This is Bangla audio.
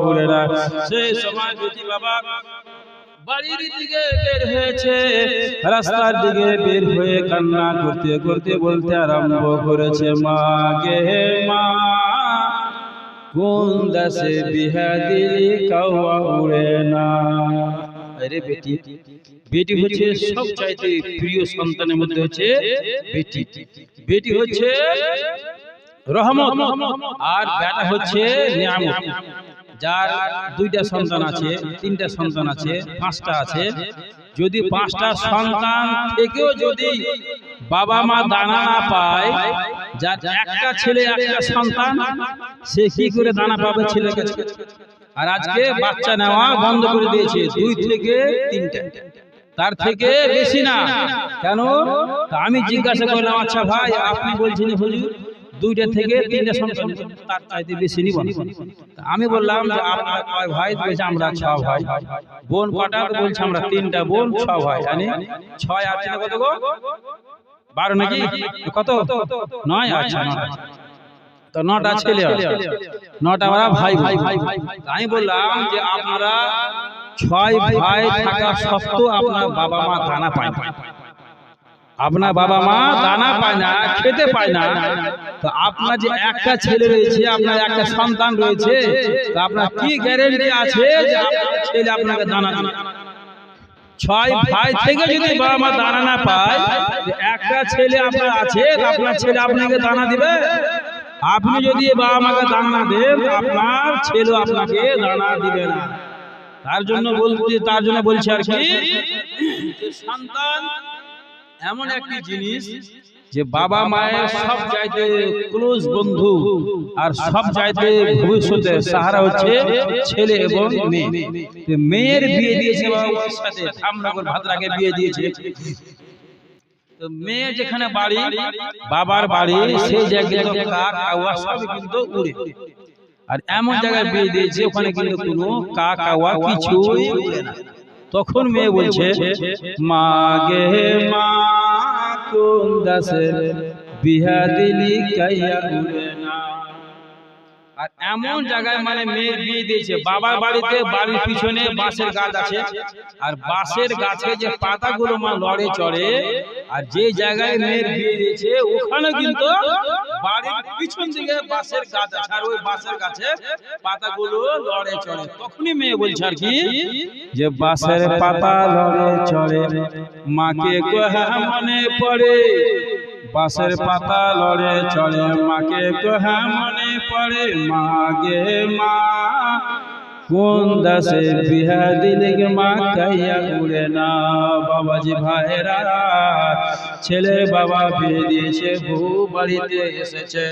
উড়ে না। সেই সময় বেটি বাবা বাড়ির দিকে বের হয়েছে, রাস্তার দিকে বের হয়ে কান্না করতে করতে বলতে আরম্ভ করেছে, মা গে মা কোন দেশে বিহা দিলি কাওয়া উড়ে না। আরে বেটি, বেটি হচ্ছে সবচাইতে প্রিয় সন্তানের মধ্যে হচ্ছে বেটি। বেটি হচ্ছে রহমত আর বেটা হচ্ছে নিয়ামত। যার দুইটা সন্তান আছে, তিনটা সন্তান আছে, পাঁচটা আছে, যদি পাঁচটা সন্তান থেকেও যদি বাবা মা দানা না পায়, যার একটা ছেলে একটা সন্তান, সে কি করে দানা পাবে ছেলেকে? আর আজকে বাচ্চা নেওয়া বন্ধ করে দিয়েছে, 2 থেকে 3টা, তার থেকে বেশি না। কেন? আমি জিজ্ঞাসা করলাম, আচ্ছা ভাই আপনি বলছেন হুজুর 2টা থেকে 3টা সন্তান, তার চাইতে বেশি নিব। আমি বললাম যে আপনার কয় ভাই? বলছে আমরা 6 ভাই। বোন কটা? বলছে আমরা 3টা বোন 6 ভাই। মানে 6 আর 3 কত গো? 12 নাকি? কত? 9। আচ্ছা 9। তো 9টা ছেলে, 9টা আমরা ভাই ভাই। আমি বললাম যে আপনারা 6 ভাই থাকা সত্ত্বেও আপনার বাবা মা দানা পায় না, আপনার বাবা মা দানা পায় না, খেতে পায় না। তো আপনার যে একটা ছেলে রয়েছে, আপনার একটা সন্তান রয়েছে, তো আপনার কি গ্যারান্টি আছে যে আপনার ছেলে আপনাকে দানা দিবে? 6 ভাই থেকে যদি বাবা মা দানা না পায়, একটা ছেলে আপনার আছে, আপনার ছেলে আপনাকে দানা দিবে? আপনি যদি বাবা মাকে দানা দেন, আপনার ছেলে আপনাকে দানা দিবে না। তার জন্য বলছি আর কি, সন্তান এমন একটি জিনিস যে বাবা মায়ের সব চাইতে ক্লোজ বন্ধু, আর সব চাইতে ভবিষ্যতে সাহারা হচ্ছে ছেলে এবং মেয়ে। মেয়ের বিয়ে দিয়েছে বাবার সাথে, ধামনগর ভাদ্রাকে বিয়ে দিয়েছে। তো মেয়ে যেখানে বাড়ি, বাবার বাড়ি, সেই জায়গায় কাক কাওয়া সব কিন্তু উড়ে। আর এমন জায়গায় বিয়ে দিয়েছে ওখানে কিন্তু কোনো কাক কাওয়া কিছুই উড়ে না। তখন মেয়ে বলছে, মা গে মা কোন দেশে বিহা দিলি কাইয়া উড়ে না। আর এমন জায়গায় মানে মেয়ের বিয়ে দিয়েছে, বাবার বাড়িতে, বাড়ির পিছনে বাঁশের গাছ আছে, আর বাঁশের গাছে যে পাতাগুলো মা লড়ে চড়ে, আর যে জায়গায় মেয়ের বিয়ে দিয়েছে ওখানে কিন্তু বাড়ির পিছন দিকে বাঁশের গাছ আছে, আর ওই বাঁশের গাছে পাতাগুলো লড়ে চড়ে। তখনই মেয়ে বলছে আর কি, যে বাঁশের পাতা লড়ে চড়ে মাকে কোহা মনে পড়ে, বাঁশের পাতা লড়ে চড়ে মাকে কোহা মনে পড়ে, মা গে মা কোন দেশে বিহা দিলি গে মা কাইয়া উড়ে না। বাবাজি ভাইরা, ছেলের বাবা বিয়ে দিয়েছে, বউ বাড়িতে এসেছে।